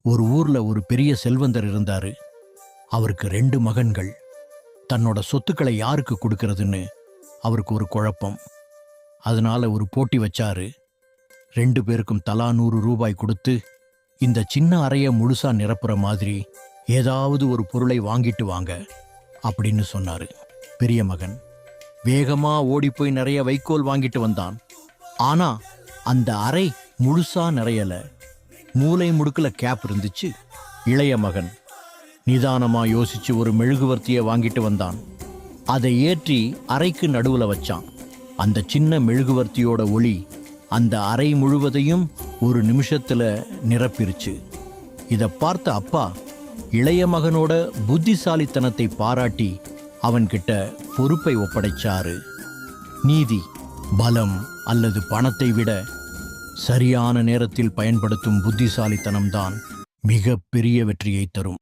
ஒரு ஊர்ல ஒரு பெரிய செல்வந்தர் இருந்தாரு. அவருக்கு 2 மகன்கள். தன்னோட சொத்துக்களை யாருக்கு கொடுக்கறதுன்னு அவருக்கு ஒரு குழப்பம். அதனால ஒரு போட்டி வச்சாரு. 2 பேருக்கும் தலா 100 ரூபாய் கொடுத்து, இந்த சின்ன அறைய முழுசா நிரப்புற மாதிரி ஏதாவது ஒரு பொருளை வாங்கிட்டு வாங்க அப்படின்னு சொன்னாரு. பெரிய மகன் வேகமா ஓடிப்போய் நிறைய வைக்கோல் வாங்கிட்டு வந்தான். ஆனா அந்த அறை முழுசா நிறையல. மூலை முடுக்குல கேப் இருந்துச்சு. இளைய மகன் நிதானமா யோசிச்சு ஒரு மெழுகுவர்த்தியை வாங்கிட்டு வந்தான். அதை ஏற்றி அறைக்கு நடுவுல வச்சான். அந்த சின்ன மெழுகுவர்த்தியோட ஒளி அந்த அறை முழுவதையும் ஒரு நிமிஷத்துல நிரப்பிருச்சு. இதை பார்த்த அப்பா இளைய மகனோட புத்திசாலித்தனத்தை பாராட்டி அவன்கிட்ட பொறுப்பை ஒப்படைச்சாரு. நீதி, பலம் அல்லது பணத்தை விட சரியான நேரத்தில் பயன்படுத்தும் புத்திசாலித்தனம்தான் மிக பெரிய வெற்றியை தரும்.